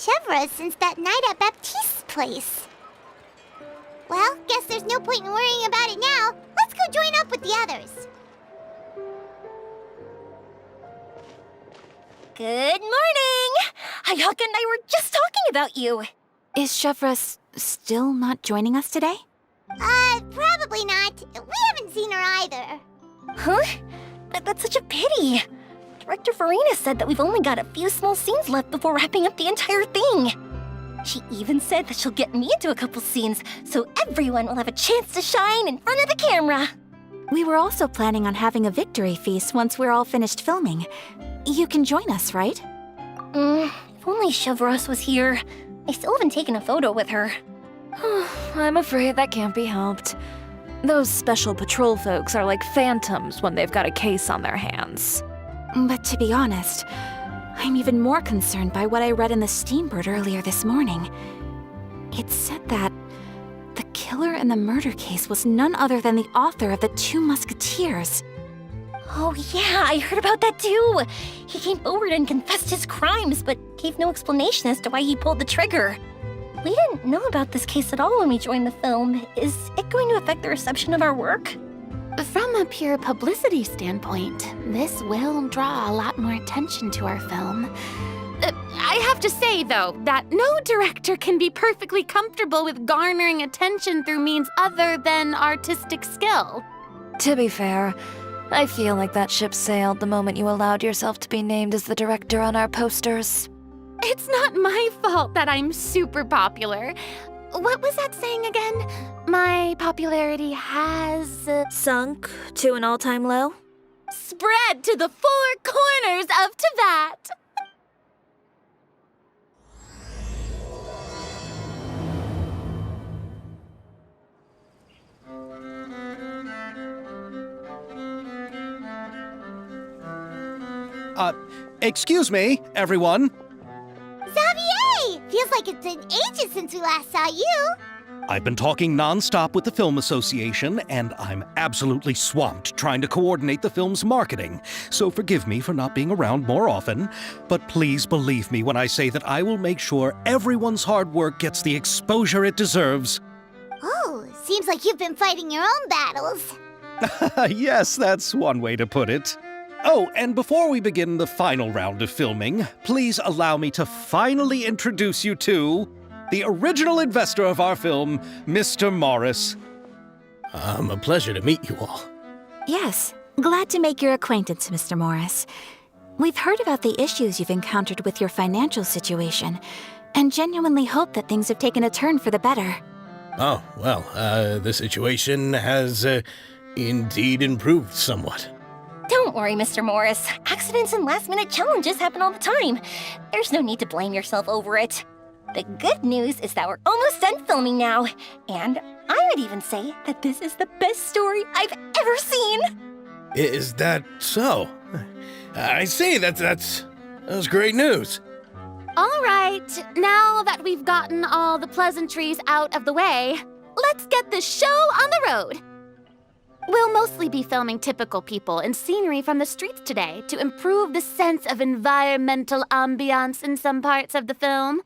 Chevra since that night at Baptiste's place. Well, guess there's no point in worrying about it now. Let's go join up with the others. Good morning! Hayaka and I were just talking about you. Is Chevra still not joining us today? Probably not. We haven't seen her either. Huh? That's such a pity. Director Farina said that we've only got a few small scenes left before wrapping up the entire thing. She even said that she'll get me into a couple scenes, so everyone will have a chance to shine in front of the camera. We were also planning on having a victory feast once we're all finished filming. You can join us, right? If only Chevros was here. I still haven't taken a photo with her. I'm afraid that can't be helped. Those special patrol folks are like phantoms when they've got a case on their hands. But to be honest, I'm even more concerned by what I read in the Steambird earlier this morning. It said that the killer in the murder case was none other than the author of the Two Musketeers. Oh yeah, I heard about that too. He came forward and confessed his crimes, but gave no explanation as to why he pulled the trigger. We didn't know about this case at all when we joined the film. Is it going to affect the reception of our work? From a pure publicity standpoint, this will draw a lot more attention to our film. I have to say, though, that no director can be perfectly comfortable with garnering attention through means other than artistic skill. To be fair, I feel like that ship sailed the moment you allowed yourself to be named as the director on our posters. It's not my fault that I'm super popular. What was that saying again? My popularity has... Sunk to an all-time low? spread to the four corners of Teyvat. Excuse me, everyone. Xavier! Feels like it's been ages since we last saw you. I've been talking non-stop with the Film Association, and I'm absolutely swamped trying to coordinate the film's marketing. So forgive me for not being around more often, but please believe me when I say that I will make sure everyone's hard work gets the exposure it deserves. Oh, seems like you've been fighting your own battles. Yes, that's one way to put it. Oh, and before we begin the final round of filming, please allow me to finally introduce you to the original investor of our film, Mr. Morris. A pleasure to meet you all. Yes, glad to make your acquaintance, Mr. Morris. We've heard about the issues you've encountered with your financial situation, and genuinely hope that things have taken a turn for the better. Oh, well, the situation has indeed improved somewhat. Don't worry, Mr. Morris. Accidents and last-minute challenges happen all the time. There's no need to blame yourself over it. The good news is that we're almost done filming now, and I would even say that this is the best story I've ever seen. Is that so? I see, that's great news. All right, now that we've gotten all the pleasantries out of the way, let's get this show on the road. We'll mostly be filming typical people and scenery from the streets today to improve the sense of environmental ambiance in some parts of the film.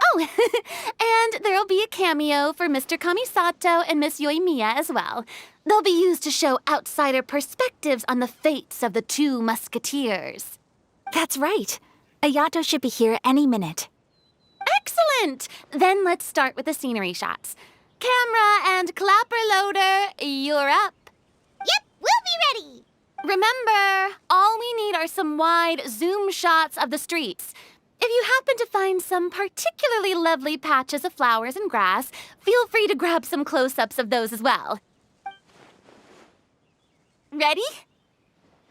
Oh, and there'll be a cameo for Mr. Kamisato and Miss Yoimiya as well. They'll be used to show outsider perspectives on the fates of the two musketeers. That's right. Ayato should be here any minute. Excellent! Then let's start with the scenery shots. Camera and clapper loader, you're up. Yep, we'll be ready. Remember, all we need are some wide zoom shots of the streets. If you happen to find some particularly lovely patches of flowers and grass, feel free to grab some close-ups of those as well. Ready?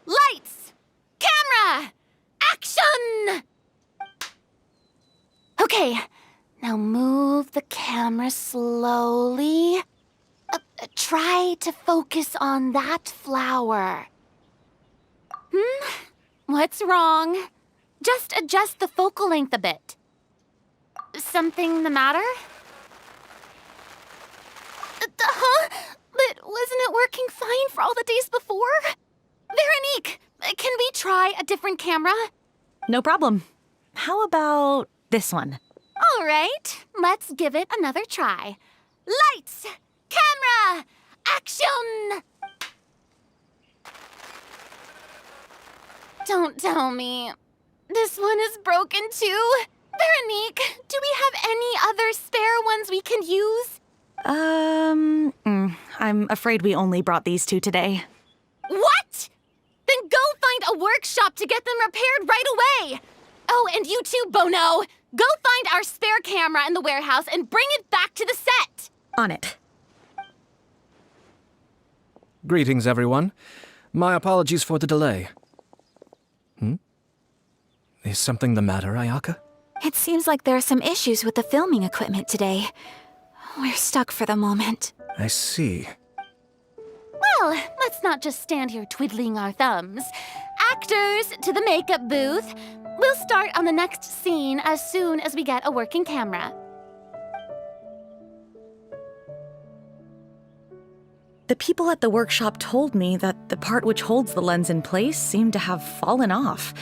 Lights! Camera! Action! Okay, now move the camera slowly. Try to focus on that flower. What's wrong? Just adjust the focal length a bit. Something the matter? Huh? But wasn't it working fine for all the days before? Veronique, can we try a different camera? No problem. How about this one? All right, let's give it another try. Lights, camera, action! Don't tell me. This one is broken too. Veronique, do we have any other spare ones we can use? I'm afraid we only brought these two today. What? Then go find a workshop to get them repaired right away. Oh, and you too, Bono. Go find our spare camera in the warehouse and bring it back to the set. On it. Greetings, everyone. My apologies for the delay. Is something the matter, Ayaka? It seems like there are some issues with the filming equipment today. We're stuck for the moment. I see. Well, let's not just stand here twiddling our thumbs. Actors, to the makeup booth. We'll start on the next scene as soon as we get a working camera. The people at the workshop told me that the part which holds the lens in place seemed to have fallen off.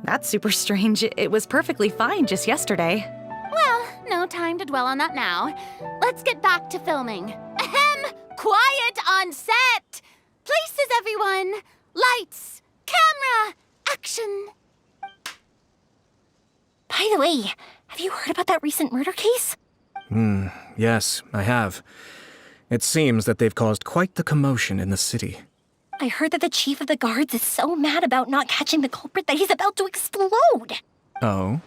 That's super strange. It was perfectly fine just yesterday. Well, no time to dwell on that now. Let's get back to filming. Ahem! Quiet on set! Places, everyone! Lights! Camera! Action! By the way, have you heard about that recent murder case? Yes, I have. It seems that they've caused quite the commotion in the city. I heard that the chief of the guards is so mad about not catching the culprit that he's about to explode. Oh?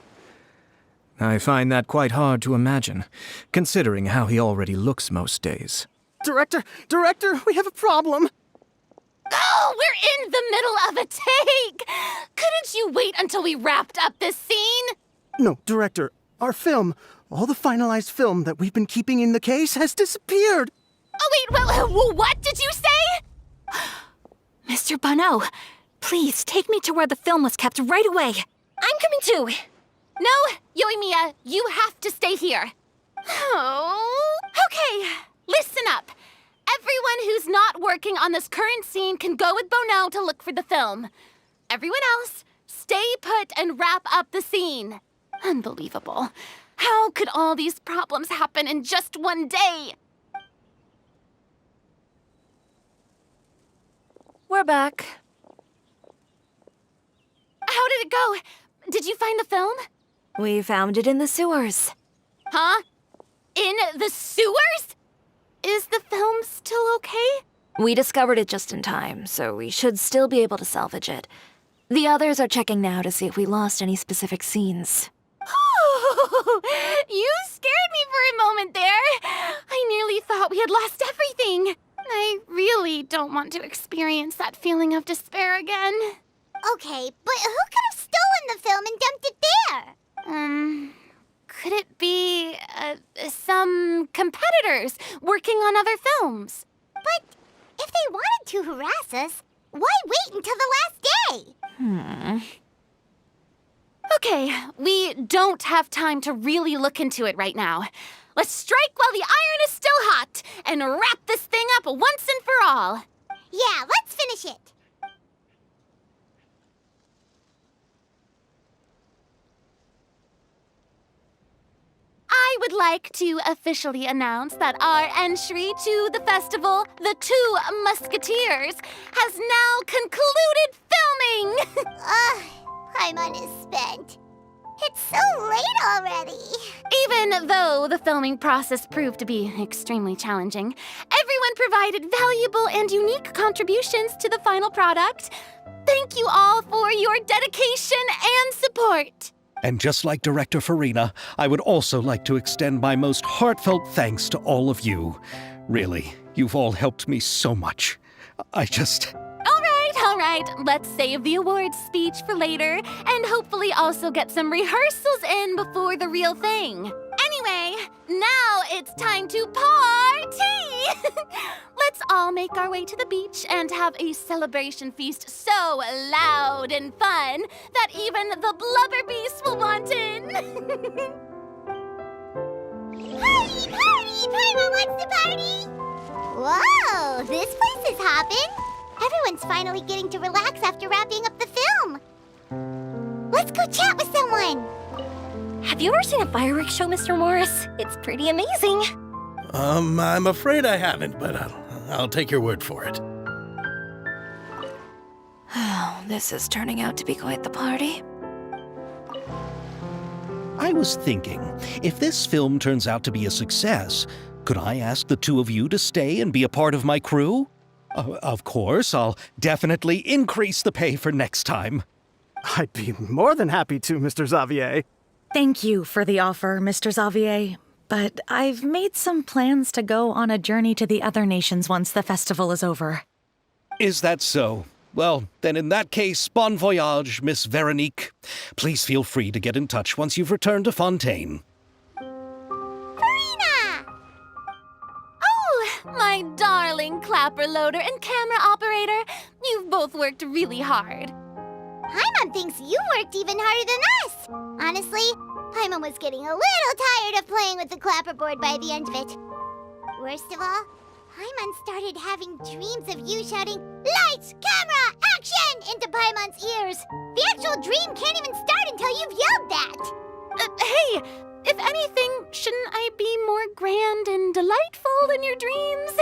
I find that quite hard to imagine, considering how he already looks most days. Director, we have a problem. Oh, we're in the middle of a take! Couldn't you wait until we wrapped up this scene? No, Director, our film, all the finalized film that we've been keeping in the case has disappeared. Oh, wait, well, what did you say? Mr. Bono, please take me to where the film was kept right away. I'm coming too. No, Yoimiya, you have to stay here. Oh, okay, listen up. Everyone who's not working on this current scene can go with Bono to look for the film. Everyone else, stay put and wrap up the scene. Unbelievable. How could all these problems happen in just one day? We're back. How did it go? Did you find the film? We found it in the sewers. Huh? In the sewers? Is the film still okay? We discovered it just in time, so we should still be able to salvage it. The others are checking now to see if we lost any specific scenes. Oh, you scared me for a moment there. I nearly thought we had lost everything. I really don't want to experience that feeling of despair again. Okay, but who could have stolen the film and dumped it there? Could it be, some competitors working on other films? But if they wanted to harass us, why wait until the last day? Okay, we don't have time to really look into it right now. Let's strike while the iron is still hot and wrap this thing up once and for all. Yeah, let's finish it. I would like to officially announce that our entry to the festival, The Two Musketeers, has now concluded filming! Paimon is spent. It's so late already. Even though the filming process proved to be extremely challenging, everyone provided valuable and unique contributions to the final product. Thank you all for your dedication and support. And just like Director Farina, I would also like to extend my most heartfelt thanks to all of you. Really, you've all helped me so much. All right, let's save the awards speech for later and hopefully also get some rehearsals in before the real thing. Anyway, now it's time to party! Let's all make our way to the beach and have a celebration feast so loud and fun that even the blubber beast will want in. Party, party! Paimon wants to party! Whoa, this place is hopping. Everyone's finally getting to relax after wrapping up the film. Let's go chat with someone. Have you ever seen a fireworks show, Mr. Morris? It's pretty amazing. I'm afraid I haven't, but I'll take your word for it. Oh, this is turning out to be quite the party. I was thinking, if this film turns out to be a success, could I ask the two of you to stay and be a part of my crew? Of course, I'll definitely increase the pay for next time. I'd be more than happy to, Mr. Xavier. Thank you for the offer, Mr. Xavier. But I've made some plans to go on a journey to the other nations once the festival is over. Is that so? Well, then in that case, bon voyage, Miss Veronique. Please feel free to get in touch once you've returned to Fontaine. Farina! Oh, my darling clapper loader and camera operator. You've both worked really hard. Paimon thinks you worked even harder than us. Honestly, Paimon was getting a little tired of playing with the clapperboard by the end of it. Worst of all, Paimon started having dreams of you shouting, "Lights, camera, action!" into Paimon's ears. The actual dream can't even start until you've yelled that. Hey, if anything, shouldn't I be more grand and delightful in your dreams?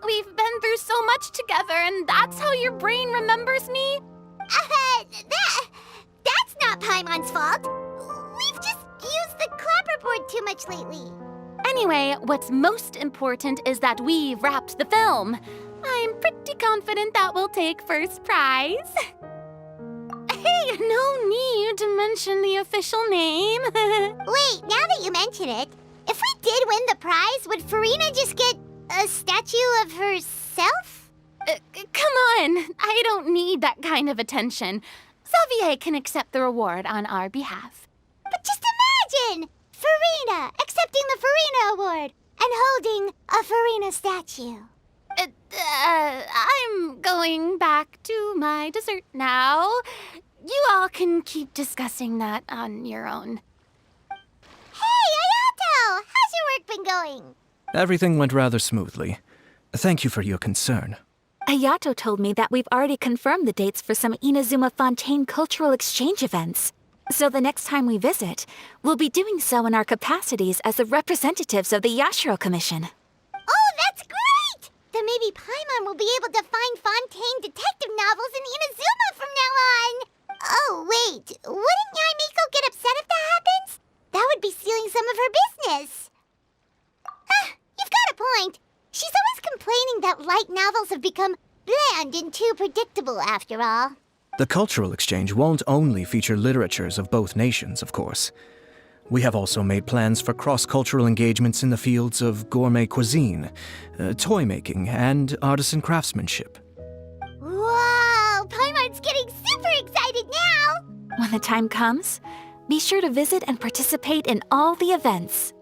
We've been through so much together, and that's how your brain remembers me? That's not Paimon's fault. We've just used the clapperboard too much lately. Anyway, what's most important is that we've wrapped the film. I'm pretty confident that we'll take first prize. Hey, no need to mention the official name. Wait, now that you mention it, if we did win the prize, would Farina just get a statue of herself? Come on, I don't need that kind of attention. Xavier can accept the reward on our behalf. But just imagine! Farina accepting the Farina Award and holding a Farina statue. I'm going back to my dessert now. You all can keep discussing that on your own. Hey, Ayato! How's your work been going? Everything went rather smoothly. Thank you for your concern. Ayato told me that we've already confirmed the dates for some Inazuma Fontaine cultural exchange events. So the next time we visit, we'll be doing so in our capacities as the representatives of the Yashiro Commission. Oh, that's great! Then maybe Paimon will be able to find Fontaine detective novels in Inazuma from now on. Oh, wait. Wouldn't Yaimiko get upset if that happens? That would be stealing some of her business. You've got a point. She's always complaining that light novels have become bland and too predictable after all. The cultural exchange won't only feature literatures of both nations, of course. We have also made plans for cross-cultural engagements in the fields of gourmet cuisine, toy making, and artisan craftsmanship. Whoa! Paimon's getting super excited now! When the time comes, be sure to visit and participate in all the events.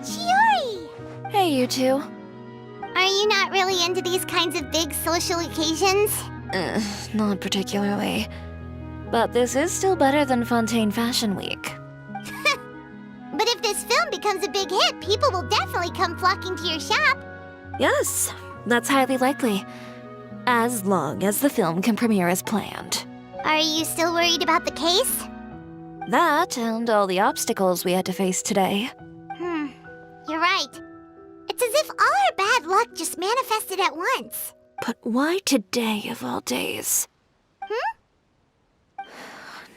Chiori! Hey, you two. Are you not really into these kinds of big social occasions? Not particularly. But this is still better than Fontaine Fashion Week. But if this film becomes a big hit, people will definitely come flocking to your shop. Yes, that's highly likely. As long as the film can premiere as planned. Are you still worried about the case? That and all the obstacles we had to face today. You're right. It's as if all our bad luck just manifested at once. But why today of all days?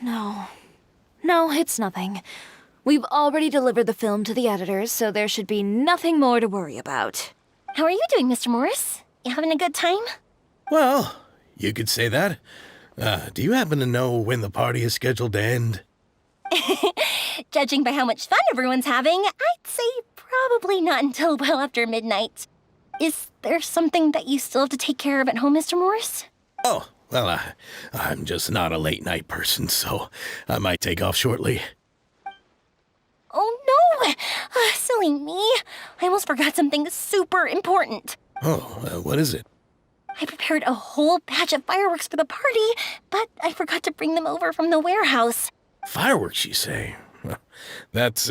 No, it's nothing. We've already delivered the film to the editors, so there should be nothing more to worry about. How are you doing, Mr. Morris? You having a good time? Well, you could say that. Do you happen to know when the party is scheduled to end? Judging by how much fun everyone's having, I'd say probably not until well after midnight. Is there something that you still have to take care of at home, Mr. Morris? Oh, well, I'm just not a late night person, so I might take off shortly. Oh no! Silly me. I almost forgot something super important. Oh, what is it? I prepared a whole batch of fireworks for the party, but I forgot to bring them over from the warehouse. Fireworks, you say? Well, that's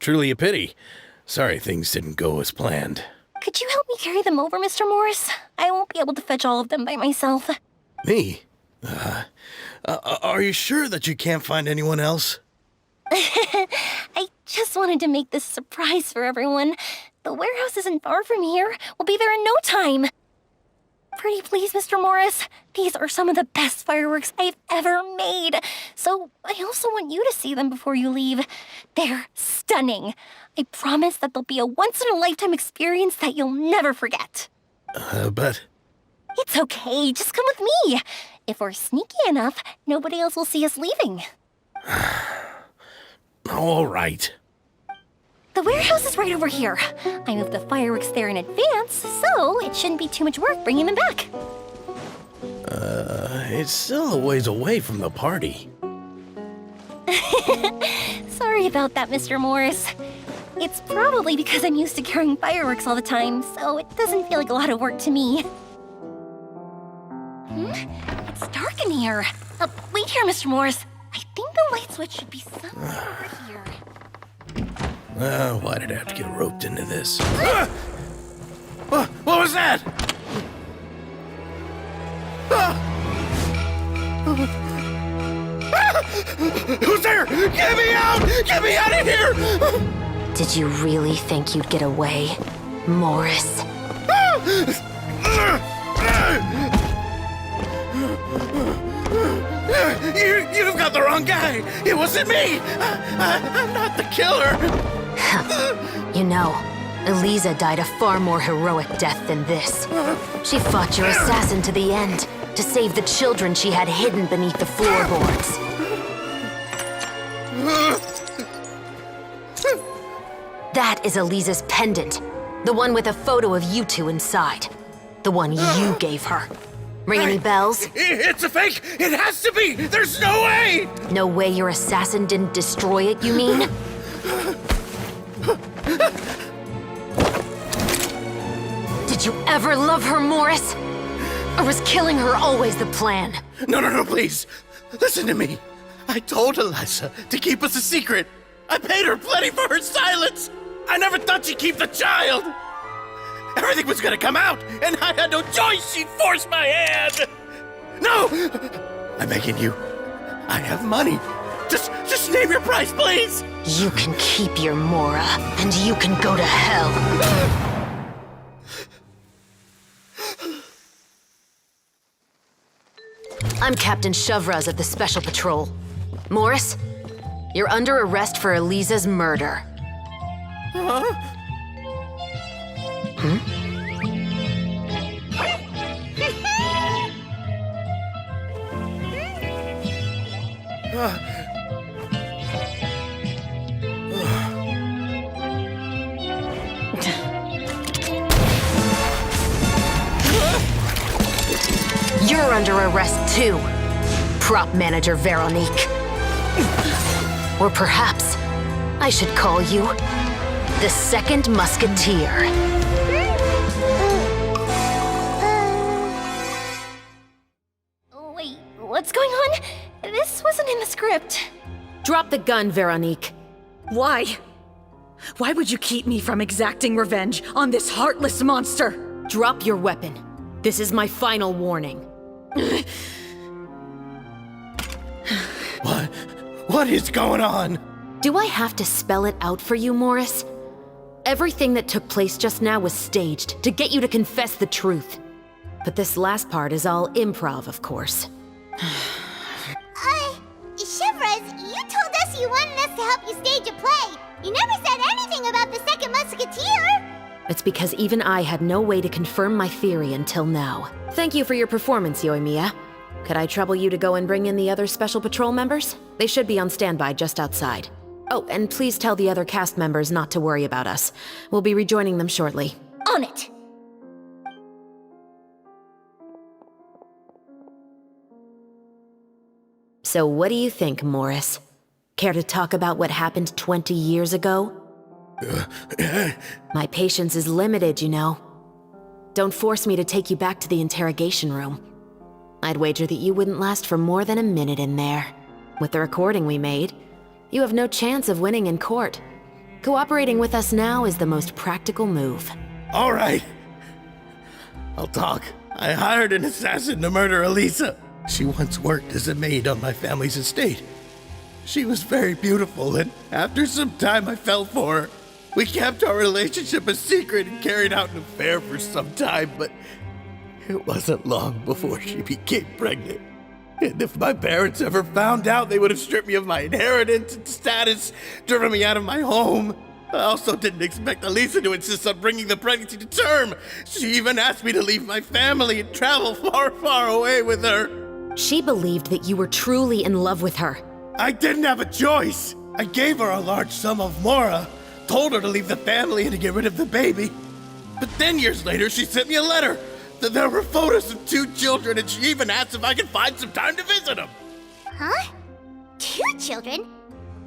truly a pity. Sorry things didn't go as planned. Could you help me carry them over, Mr. Morris? I won't be able to fetch all of them by myself. Me? Are you sure that you can't find anyone else? I just wanted to make this a surprise for everyone. The warehouse isn't far from here. We'll be there in no time. Pretty please, Mr. Morris. These are some of the best fireworks I've ever made. So I also want you to see them before you leave. They're stunning. I promise that they'll be a once-in-a-lifetime experience that you'll never forget. But... It's okay. Just come with me. If we're sneaky enough, nobody else will see us leaving. All right. The warehouse is right over here. I moved the fireworks there in advance, so it shouldn't be too much work bringing them back. It's still a ways away from the party. Sorry about that, Mr. Morris. It's probably because I'm used to carrying fireworks all the time, so it doesn't feel like a lot of work to me. It's dark in here. Wait here, Mr. Morris. I think the light switch should be somewhere over here. Why did I have to get roped into this? What was that? Who's there? Get me out! Get me out of here! Did you really think you'd get away, Morris? You've got the wrong guy! It wasn't me! I'm not the killer! You know, Eliza died a far more heroic death than this. She fought your assassin to the end, to save the children she had hidden beneath the floorboards. That is Eliza's pendant, the one with a photo of you two inside. The one you gave her. Ring any bells? It's a fake! It has to be! There's no way! No way your assassin didn't destroy it, you mean? Did you ever love her, Morris? Or was killing her always the plan? No, please. Listen to me. I told Eliza to keep us a secret. I paid her plenty for her silence. I never thought she'd keep the child. Everything was gonna come out, and I had no choice. She'd force my hand. No! I'm begging you. I have money. Just name your price, please. You can keep your Mora, and you can go to hell. I'm Captain Shovraz of the Special Patrol. Morris, you're under arrest for Eliza's murder. You're under arrest too, prop manager Veronique. Or perhaps I should call you the Second Musketeer. Wait, what's going on? This wasn't in the script. Drop the gun, Veronique. Why? Why would you keep me from exacting revenge on this heartless monster? Drop your weapon. This is my final warning. What is going on? Do I have to spell it out for you, Morris? Everything that took place just now was staged to get you to confess the truth. But this last part is all improv, of course. Shivers, you told us you wanted us to help you stage a play. You never said anything about the Second Musketeer. It's because even I had no way to confirm my theory until now. Thank you for your performance, Yoimiya. Could I trouble you to go and bring in the other Special Patrol members? They should be on standby just outside. Oh, and please tell the other cast members not to worry about us. We'll be rejoining them shortly. On it! So what do you think, Morris? Care to talk about what happened 20 years ago? My patience is limited, you know. Don't force me to take you back to the interrogation room. I'd wager that you wouldn't last for more than a minute in there. With the recording we made, you have no chance of winning in court. Cooperating with us now is the most practical move. All right. I'll talk. I hired an assassin to murder Eliza. She once worked as a maid on my family's estate. She was very beautiful, and after some time I fell for her. We kept our relationship a secret and carried out an affair for some time, but it wasn't long before she became pregnant. And if my parents ever found out, they would have stripped me of my inheritance and status, driven me out of my home. I also didn't expect Elisa to insist on bringing the pregnancy to term. She even asked me to leave my family and travel far, far away with her. She believed that you were truly in love with her. I didn't have a choice. I gave her a large sum of mora, told her to leave the family and to get rid of the baby. But then years later, she sent me a letter. There were photos of 2 children, and she even asked if I could find some time to visit them. Huh? 2 children?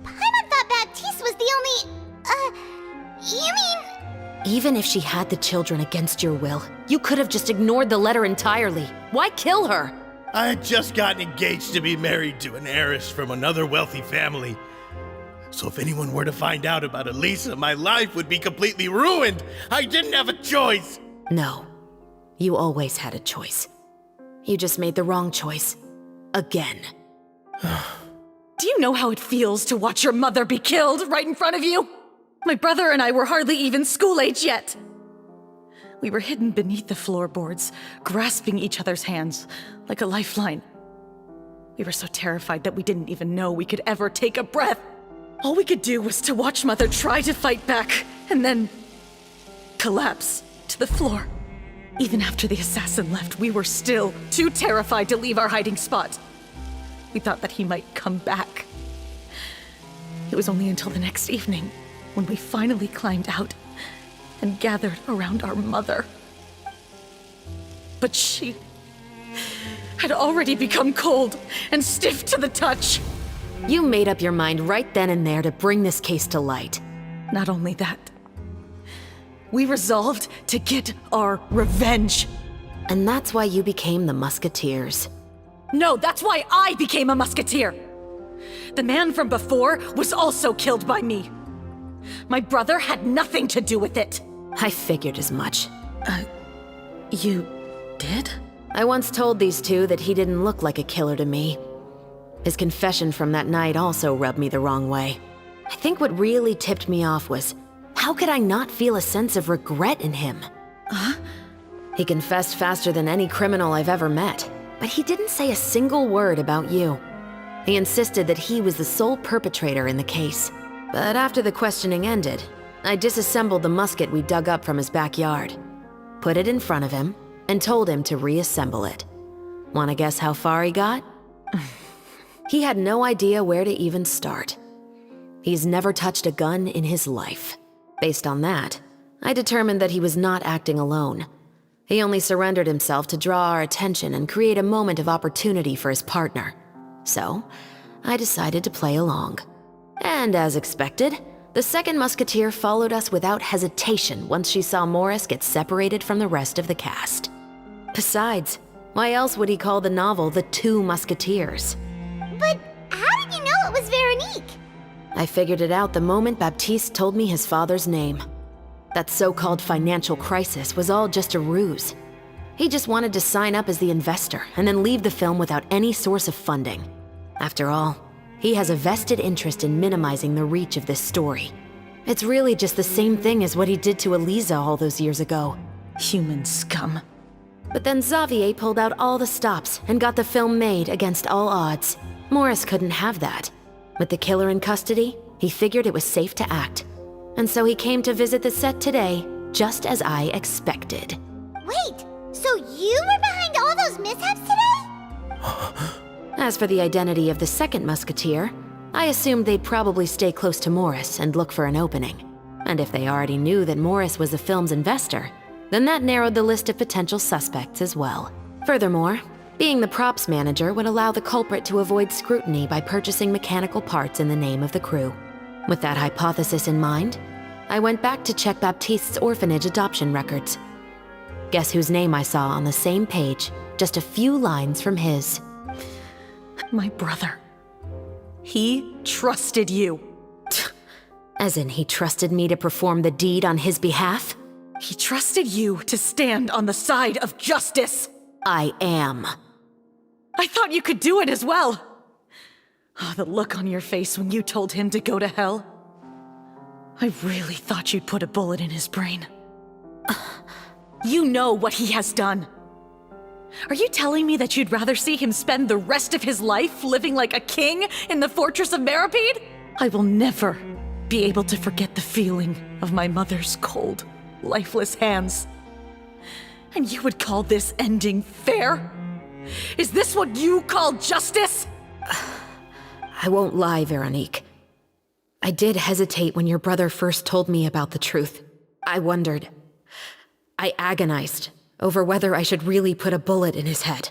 Paimon thought Baptiste was the only... you mean... Even if she had the children against your will, you could have just ignored the letter entirely. Why kill her? I had just gotten engaged to be married to an heiress from another wealthy family. So if anyone were to find out about Elisa, my life would be completely ruined. I didn't have a choice. No. You always had a choice. You just made the wrong choice. Again. Do you know how it feels to watch your mother be killed right in front of you? My brother and I were hardly even school age yet. We were hidden beneath the floorboards, grasping each other's hands like a lifeline. We were so terrified that we didn't even know we could ever take a breath. All we could do was to watch Mother try to fight back, and then collapse to the floor. Even after the assassin left, we were still too terrified to leave our hiding spot. We thought that he might come back. It was only until the next evening when we finally climbed out and gathered around our mother. But she had already become cold and stiff to the touch. You made up your mind right then and there to bring this case to light. Not only that, we resolved to get our revenge. And that's why you became the Musketeers. No, that's why I became a musketeer. The man from before was also killed by me. My brother had nothing to do with it. I figured as much. You did? I once told these 2 that he didn't look like a killer to me. His confession from that night also rubbed me the wrong way. I think what really tipped me off was, how could I not feel a sense of regret in him? He confessed faster than any criminal I've ever met, but he didn't say a single word about you. He insisted that he was the sole perpetrator in the case. But after the questioning ended, I disassembled the musket we dug up from his backyard, put it in front of him, and told him to reassemble it. Wanna guess how far he got? He had no idea where to even start. He's never touched a gun in his life. Based on that, I determined that he was not acting alone. He only surrendered himself to draw our attention and create a moment of opportunity for his partner. So, I decided to play along. And as expected, the second musketeer followed us without hesitation once she saw Morris get separated from the rest of the cast. Besides, why else would he call the novel The 2 Musketeers? But how did you know it was Veronique? I figured it out the moment Baptiste told me his father's name. That so-called financial crisis was all just a ruse. He just wanted to sign up as the investor and then leave the film without any source of funding. After all, he has a vested interest in minimizing the reach of this story. It's really just the same thing as what he did to Elisa all those years ago. Human scum. But then Xavier pulled out all the stops and got the film made against all odds. Morris couldn't have that. With the killer in custody, he figured it was safe to act. And so he came to visit the set today, just as I expected. Wait, so you were behind all those mishaps today? As for the identity of the second musketeer, I assumed they'd probably stay close to Morris and look for an opening. And if they already knew that Morris was the film's investor, then that narrowed the list of potential suspects as well. Furthermore, being the props manager would allow the culprit to avoid scrutiny by purchasing mechanical parts in the name of the crew. With that hypothesis in mind, I went back to check Baptiste's orphanage adoption records. Guess whose name I saw on the same page, just a few lines from his. My brother. He trusted you. As in, he trusted me to perform the deed on his behalf? He trusted you to stand on the side of justice. I am. I thought you could do it as well. Oh, the look on your face when you told him to go to hell. I really thought you'd put a bullet in his brain. You know what he has done. Are you telling me that you'd rather see him spend the rest of his life living like a king in the fortress of Meripede? I will never be able to forget the feeling of my mother's cold, lifeless hands. And you would call this ending fair? Is this what you call justice? I won't lie, Veronique. I did hesitate when your brother first told me about the truth. I wondered. I agonized over whether I should really put a bullet in his head.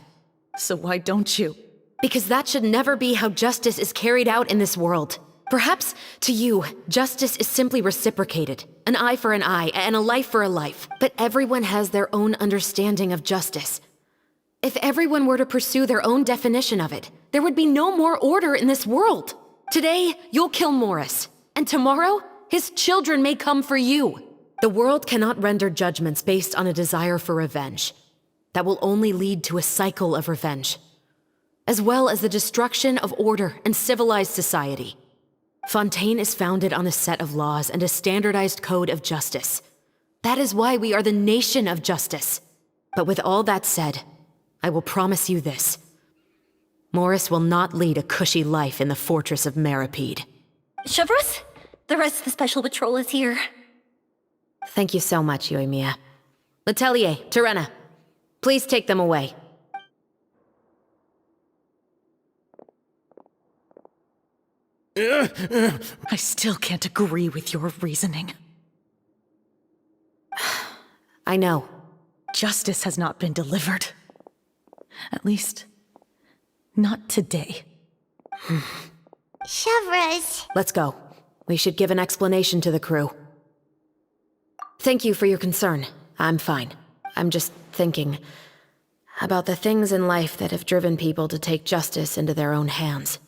So why don't you? Because that should never be how justice is carried out in this world. Perhaps, to you, justice is simply reciprocated. An eye for an eye, and a life for a life. But everyone has their own understanding of justice. If everyone were to pursue their own definition of it, there would be no more order in this world. Today, you'll kill Morris. And tomorrow, his children may come for you. The world cannot render judgments based on a desire for revenge. That will only lead to a cycle of revenge, as well as the destruction of order and civilized society. Fontaine is founded on a set of laws and a standardized code of justice. That is why we are the nation of justice. But with all that said, I will promise you this. Morris will not lead a cushy life in the fortress of Meripede. Chevreuse, the rest of the Special Patrol is here. Thank you so much, Yoimiya. Letelier, Terena, please take them away. I still can't agree with your reasoning. I know. Justice has not been delivered. At least, not today. Chevreuse. Let's go. We should give an explanation to the crew. Thank you for your concern. I'm fine. I'm just thinking about the things in life that have driven people to take justice into their own hands.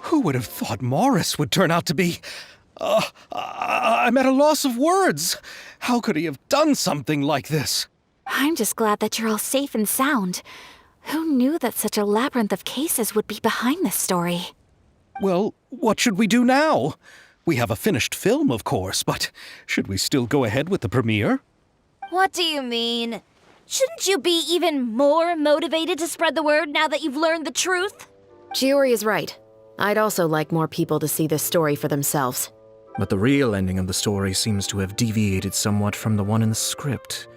Who would have thought Morris would turn out to be... I'm at a loss of words. How could he have done something like this? I'm just glad that you're all safe and sound. Who knew that such a labyrinth of cases would be behind this story? Well, what should we do now? We have a finished film, of course, but should we still go ahead with the premiere? What do you mean? Shouldn't you be even more motivated to spread the word now that you've learned the truth? Chiori is right. I'd also like more people to see this story for themselves. But the real ending of the story seems to have deviated somewhat from the one in the script.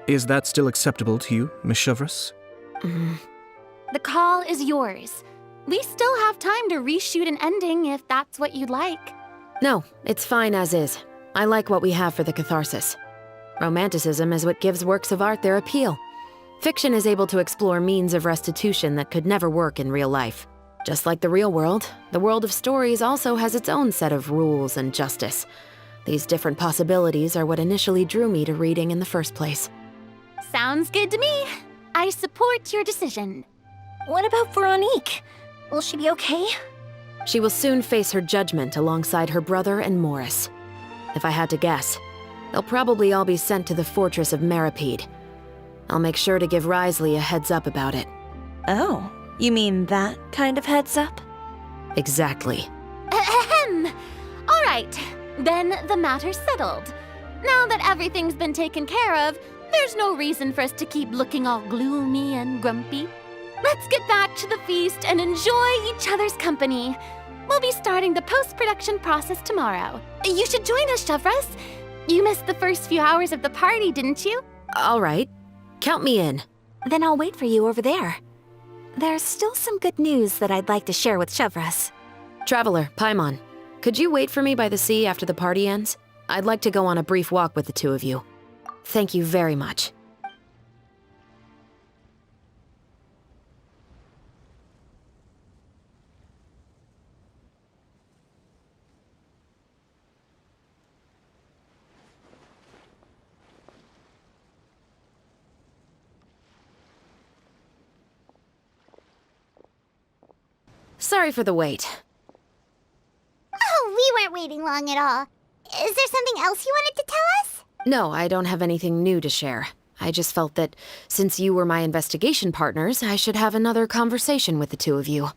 Is that still acceptable to you, Miss Chevreuse? The call is yours. We still have time to reshoot an ending if that's what you'd like. No, it's fine as is. I like what we have for the catharsis. Romanticism is what gives works of art their appeal. Fiction is able to explore means of restitution that could never work in real life. Just like the real world, the world of stories also has its own set of rules and justice. These different possibilities are what initially drew me to reading in the first place. Sounds good to me. I support your decision. What about Veronique? Will she be okay? She will soon face her judgment alongside her brother and Morris. If I had to guess, they'll probably all be sent to the fortress of Meripede. I'll make sure to give Risley a heads up about it. Oh, you mean that kind of heads up? Exactly. Ahem. All right, then the matter's settled. Now that everything's been taken care of, there's no reason for us to keep looking all gloomy and grumpy. Let's get back to the feast and enjoy each other's company. We'll be starting the post-production process tomorrow. You should join us, Chevreuse. You missed the first few hours of the party, didn't you? All right. Count me in. Then I'll wait for you over there. There's still some good news that I'd like to share with Chevreuse. Traveler, Paimon, could you wait for me by the sea after the party ends? I'd like to go on a brief walk with the two of you. Thank you very much. Sorry for the wait. Oh, we weren't waiting long at all. Is there something else you wanted to tell us? No, I don't have anything new to share. I just felt that since you were my investigation partners, I should have another conversation with the two of you.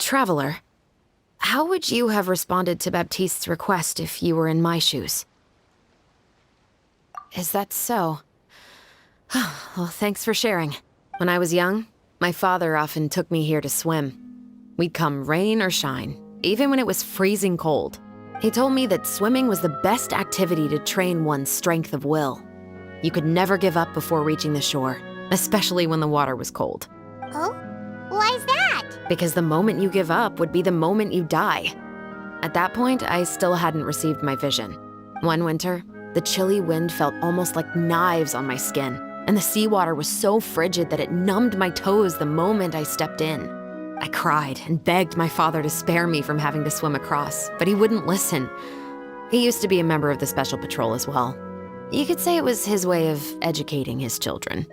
Traveler, how would you have responded to Baptiste's request if you were in my shoes? Is that so? Well, thanks for sharing. When I was young, my father often took me here to swim. We'd come rain or shine, even when it was freezing cold. He told me that swimming was the best activity to train one's strength of will. You could never give up before reaching the shore, especially when the water was cold. Oh? Why's that? Because the moment you give up would be the moment you die. At that point, I still hadn't received my vision. One winter, the chilly wind felt almost like knives on my skin, and the seawater was so frigid that it numbed my toes the moment I stepped in. I cried and begged my father to spare me from having to swim across, but he wouldn't listen. He used to be a member of the Special Patrol as well. You could say it was his way of educating his children.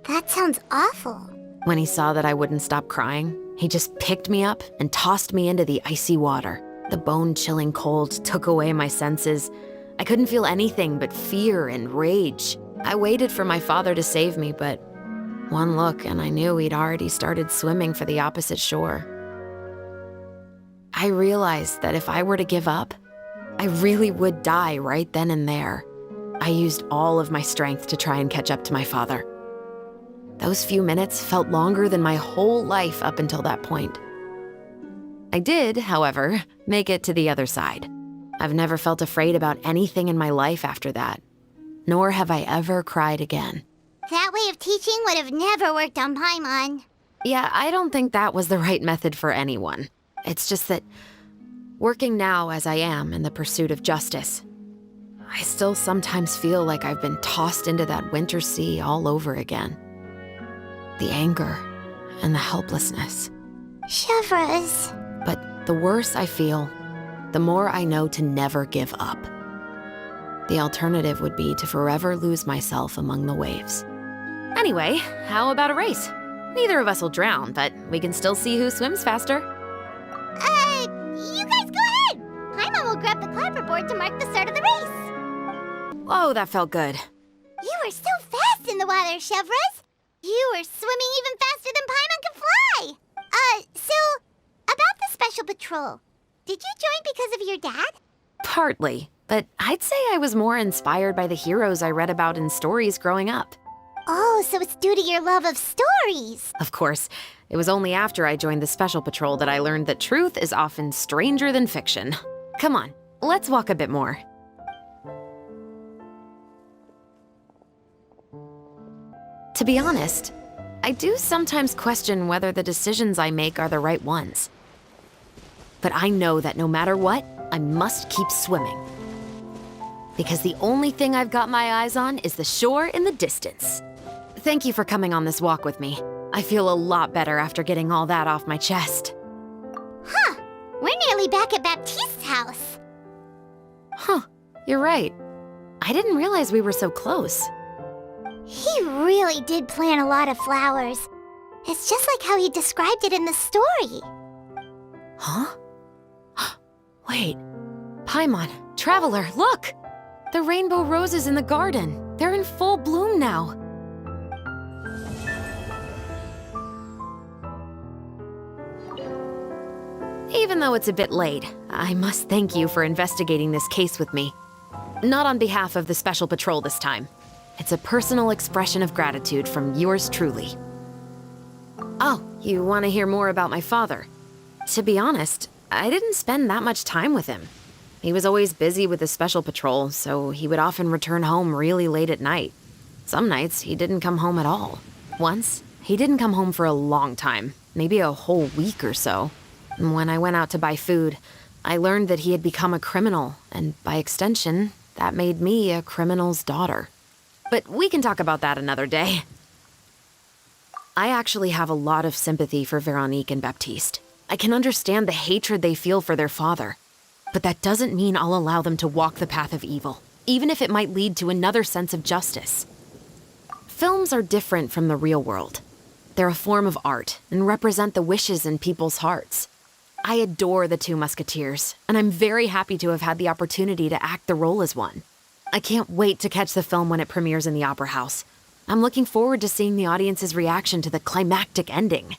That sounds awful. When he saw that I wouldn't stop crying, he just picked me up and tossed me into the icy water. The bone-chilling cold took away my senses. I couldn't feel anything but fear and rage. I waited for my father to save me, but one look and I knew he'd already started swimming for the opposite shore. I realized that if I were to give up, I really would die right then and there. I used all of my strength to try and catch up to my father. Those few minutes felt longer than my whole life up until that point. I did, however, make it to the other side. I've never felt afraid about anything in my life after that, nor have I ever cried again. That way of teaching would have never worked on Paimon. Yeah, I don't think that was the right method for anyone. It's just that, working now as I am in the pursuit of justice, I still sometimes feel like I've been tossed into that winter sea all over again. The anger and the helplessness. Chevres. But the worse I feel, the more I know to never give up. The alternative would be to forever lose myself among the waves. Anyway, how about a race? Neither of us will drown, but we can still see who swims faster. You guys go ahead. Paimon will grab the clapperboard to mark the start of the race. Oh, that felt good. You were so fast in the water, Chevres. You were swimming even faster than Paimon can fly. So, about the Special Patrol, did you join because of your dad? Partly, but I'd say I was more inspired by the heroes I read about in stories growing up. Oh, so it's due to your love of stories. Of course, it was only after I joined the Special Patrol that I learned that truth is often stranger than fiction. Come on, let's walk a bit more. To be honest, I do sometimes question whether the decisions I make are the right ones. But I know that no matter what, I must keep swimming. Because the only thing I've got my eyes on is the shore in the distance. Thank you for coming on this walk with me. I feel a lot better after getting all that off my chest. Huh. We're nearly back at Baptiste's house. Huh, you're right. I didn't realize we were so close. He really did plant a lot of flowers. It's just like how he described it in the story. Huh? Wait. Paimon, Traveler, look! The rainbow roses in the garden. They're in full bloom now. Even though it's a bit late, I must thank you for investigating this case with me. Not on behalf of the Special Patrol this time. It's a personal expression of gratitude from yours truly. Oh, you want to hear more about my father? To be honest, I didn't spend that much time with him. He was always busy with the Special Patrol, so he would often return home really late at night. Some nights, he didn't come home at all. Once, he didn't come home for a long time, maybe a whole week or so. When I went out to buy food, I learned that he had become a criminal, and by extension, that made me a criminal's daughter. But we can talk about that another day. I actually have a lot of sympathy for Veronique and Baptiste. I can understand the hatred they feel for their father. But that doesn't mean I'll allow them to walk the path of evil, even if it might lead to another sense of justice. Films are different from the real world. They're a form of art and represent the wishes in people's hearts. I adore the two Musketeers, and I'm very happy to have had the opportunity to act the role as one. I can't wait to catch the film when it premieres in the Opera House. I'm looking forward to seeing the audience's reaction to the climactic ending.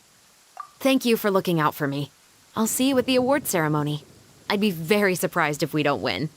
Thank you for looking out for me. I'll see you at the award ceremony. I'd be very surprised if we don't win.